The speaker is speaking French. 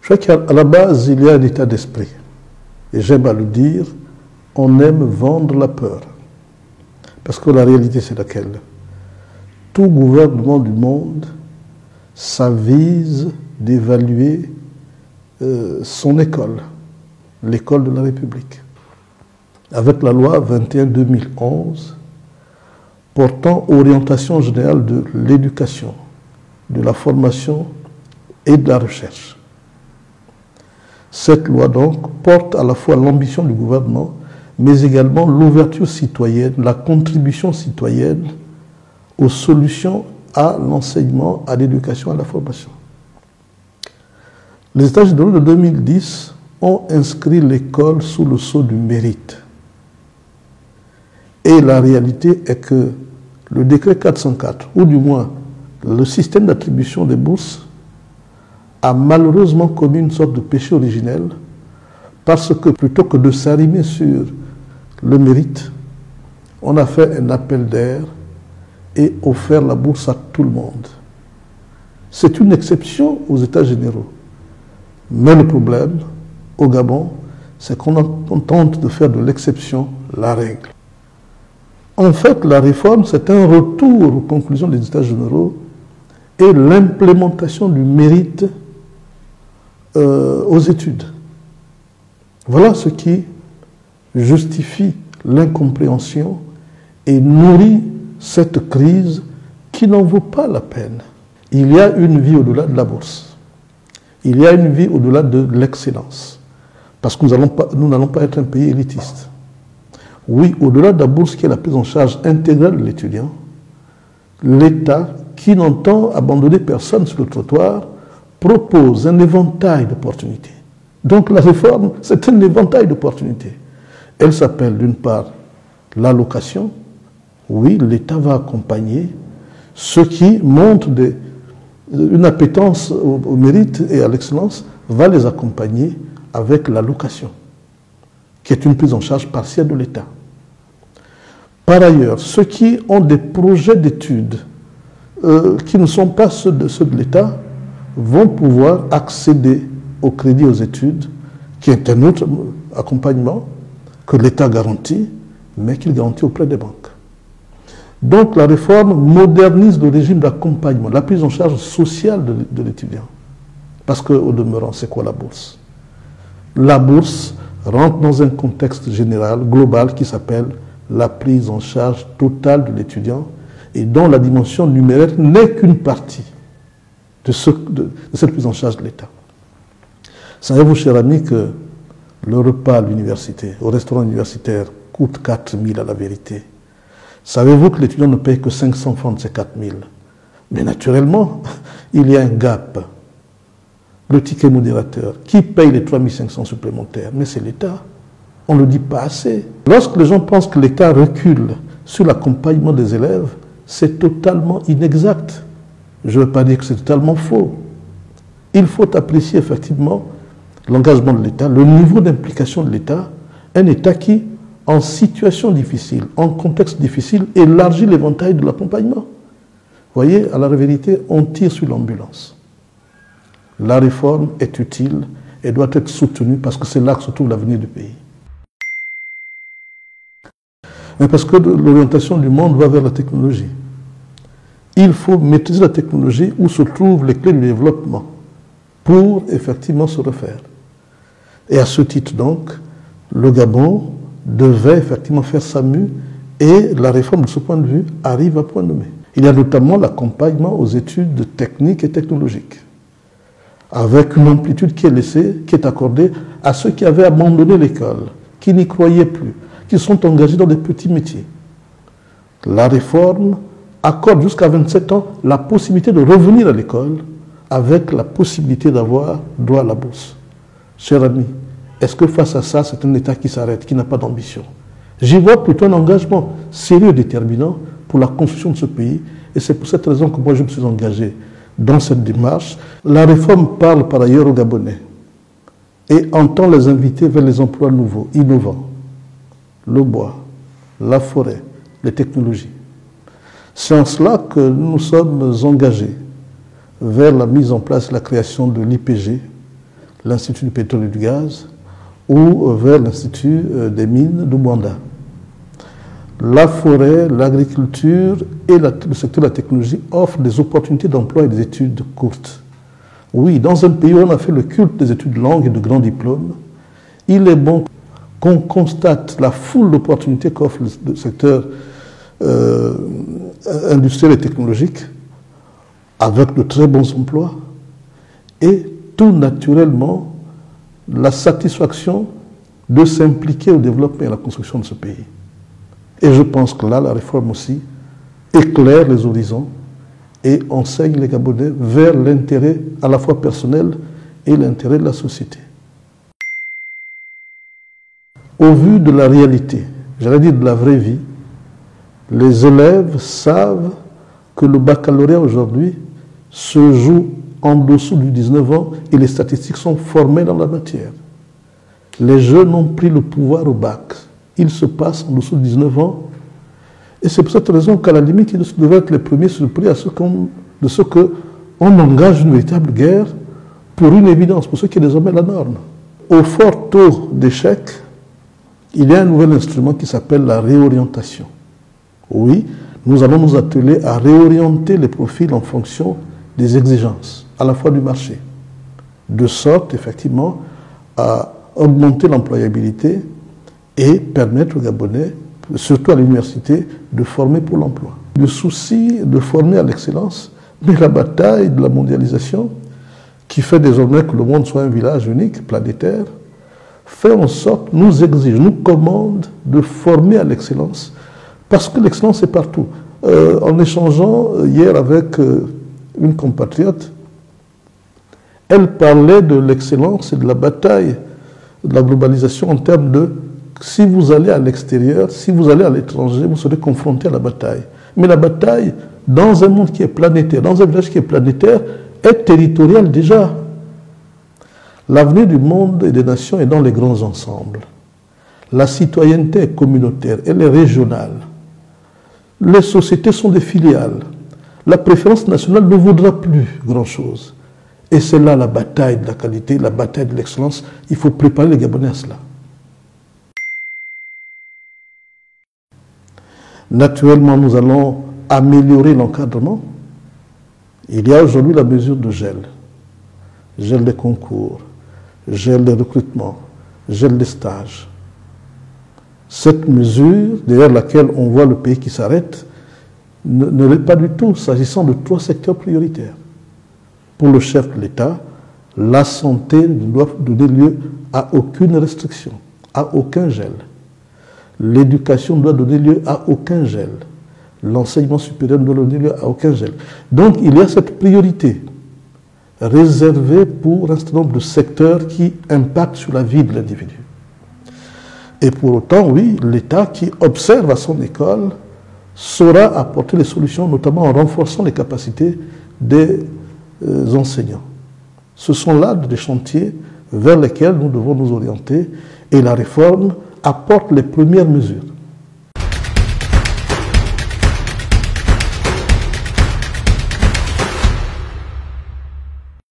Je crois qu'à la base, il y a un état d'esprit. Et j'aime à le dire, on aime vendre la peur. Parce que la réalité, c'est laquelle? Tout gouvernement du monde s'avise d'évaluer son école, l'école de la République. Avec la loi 21/2011 portant orientation générale de l'éducation, de la formation et de la recherche. Cette loi donc porte à la fois l'ambition du gouvernement, mais également l'ouverture citoyenne, la contribution citoyenne aux solutions à l'enseignement, à l'éducation, à la formation. Les États généraux de 2010 ont inscrit l'école sous le sceau du mérite. Et la réalité est que le décret 404, ou du moins le système d'attribution des bourses, a malheureusement commis une sorte de péché originel parce que plutôt que de s'arrimer sur le mérite, on a fait un appel d'air et offert la bourse à tout le monde. C'est une exception aux États généraux. Mais le problème, au Gabon, c'est qu'on tente de faire de l'exception la règle. En fait, la réforme, c'est un retour aux conclusions des États généraux et l'implémentation du mérite aux études. Voilà ce qui justifie l'incompréhension et nourrit cette crise qui n'en vaut pas la peine. Il y a une vie au-delà de la bourse. Il y a une vie au-delà de l'excellence. Parce que nous n'allons pas être un pays élitiste. Oui, au-delà de la bourse qui est la prise en charge intégrale de l'étudiant, l'État, qui n'entend abandonner personne sur le trottoir, propose un éventail d'opportunités. Donc la réforme, c'est un éventail d'opportunités. Elle s'appelle d'une part l'allocation. Oui, l'État va accompagner ceux qui montrent une appétence au mérite et à l'excellence, va les accompagner avec l'allocation, qui est une prise en charge partielle de l'État. Par ailleurs, ceux qui ont des projets d'études qui ne sont pas ceux de l'État vont pouvoir accéder au crédit aux études, qui est un autre accompagnement que l'État garantit, mais qu'il garantit auprès des banques. Donc la réforme modernise le régime d'accompagnement, la prise en charge sociale de l'étudiant. Parce qu'au demeurant, c'est quoi la bourse? La bourse rentre dans un contexte général, global, qui s'appelle la prise en charge totale de l'étudiant et dont la dimension numéraire n'est qu'une partie de cette prise en charge de l'État. Savez-vous, cher ami, que le repas à l'université, au restaurant universitaire, coûte 4 000 à la vérité? Savez-vous que l'étudiant ne paye que 500 francs de ces 4 000? Mais naturellement, il y a un gap. Le ticket modérateur, qui paye les 3 500 supplémentaires? Mais c'est l'État. On ne le dit pas assez. Lorsque les gens pensent que l'État recule sur l'accompagnement des élèves, c'est totalement inexact. Je ne veux pas dire que c'est totalement faux. Il faut apprécier effectivement l'engagement de l'État, le niveau d'implication de l'État, un État qui, en situation difficile, en contexte difficile, élargit l'éventail de l'accompagnement. Vous voyez, à la vérité, on tire sur l'ambulance. La réforme est utile et doit être soutenue parce que c'est là que se trouve l'avenir du pays. Mais parce que l'orientation du monde va vers la technologie. Il faut maîtriser la technologie où se trouvent les clés du développement pour effectivement se refaire. Et à ce titre donc, le Gabon devait effectivement faire sa mue et la réforme de ce point de vue arrive à point nommé. Il y a notamment l'accompagnement aux études techniques et technologiques, avec une amplitude qui est laissée, qui est accordée à ceux qui avaient abandonné l'école, qui n'y croyaient plus, qui sont engagés dans des petits métiers. La réforme accorde jusqu'à 27 ans la possibilité de revenir à l'école avec la possibilité d'avoir droit à la bourse. Cher ami, est-ce que face à ça, c'est un État qui s'arrête, qui n'a pas d'ambition? J'y vois plutôt un engagement sérieux et déterminant pour la construction de ce pays, et c'est pour cette raison que moi je me suis engagé dans cette démarche. La réforme parle par ailleurs aux Gabonais et entend les inviter vers les emplois nouveaux, innovants, le bois, la forêt, les technologies. C'est en cela que nous sommes engagés vers la mise en place, la création de l'IPG, l'Institut du pétrole et du gaz ou vers l'Institut des mines de Bouanda. La forêt, l'agriculture et le secteur de la technologie offrent des opportunités d'emploi et des études courtes. Oui, dans un pays où on a fait le culte des études longues et de grands diplômes, il est bon qu'on constate la foule d'opportunités qu'offre le secteur industriel et technologique, avec de très bons emplois, et tout naturellement la satisfaction de s'impliquer au développement et à la construction de ce pays. Et je pense que là, la réforme aussi éclaire les horizons et enseigne les Gabonais vers l'intérêt à la fois personnel et l'intérêt de la société. Au vu de la réalité, j'allais dire de la vraie vie, les élèves savent que le baccalauréat aujourd'hui se joue en dessous du 19 ans et les statistiques sont formées dans la matière. Les jeunes ont pris le pouvoir au bac. Ils se passent en dessous de 19 ans. Et c'est pour cette raison qu'à la limite, ils devraient être les premiers surpris de ce qu'on engage une véritable guerre pour une évidence, pour ce qui est désormais la norme. Au fort taux d'échec, il y a un nouvel instrument qui s'appelle la réorientation. Oui, nous allons nous atteler à réorienter les profils en fonction des exigences, à la fois du marché, de sorte effectivement à augmenter l'employabilité et permettre aux Gabonais, surtout à l'université, de former pour l'emploi. Le souci de former à l'excellence, mais la bataille de la mondialisation, qui fait désormais que le monde soit un village unique, planétaire, fait en sorte, nous exige, nous commande de former à l'excellence, parce que l'excellence est partout. En échangeant hier avec une compatriote, elle parlait de l'excellence et de la bataille de la globalisation en termes de si vous allez à l'extérieur, si vous allez à l'étranger, vous serez confronté à la bataille. Mais la bataille, dans un monde qui est planétaire, dans un village qui est planétaire, est territoriale déjà. L'avenir du monde et des nations est dans les grands ensembles. La citoyenneté est communautaire, elle est régionale. Les sociétés sont des filiales. La préférence nationale ne vaudra plus grand-chose. Et c'est là la bataille de la qualité, la bataille de l'excellence. Il faut préparer les Gabonais à cela. Naturellement, nous allons améliorer l'encadrement. Il y a aujourd'hui la mesure de gel. Gel des concours, gel des recrutements, gel des stages. Cette mesure, derrière laquelle on voit le pays qui s'arrête, ne l'est pas du tout, s'agissant de 3 secteurs prioritaires. Pour le chef de l'État, la santé ne doit donner lieu à aucune restriction, à aucun gel. L'éducation ne doit donner lieu à aucun gel. L'enseignement supérieur ne doit donner lieu à aucun gel. Donc il y a cette priorité réservée pour un certain nombre de secteurs qui impactent sur la vie de l'individu. Et pour autant, oui, l'État qui observe à son école saura apporter les solutions, notamment en renforçant les capacités des enseignants. Ce sont là des chantiers vers lesquels nous devons nous orienter et la réforme apporte les premières mesures.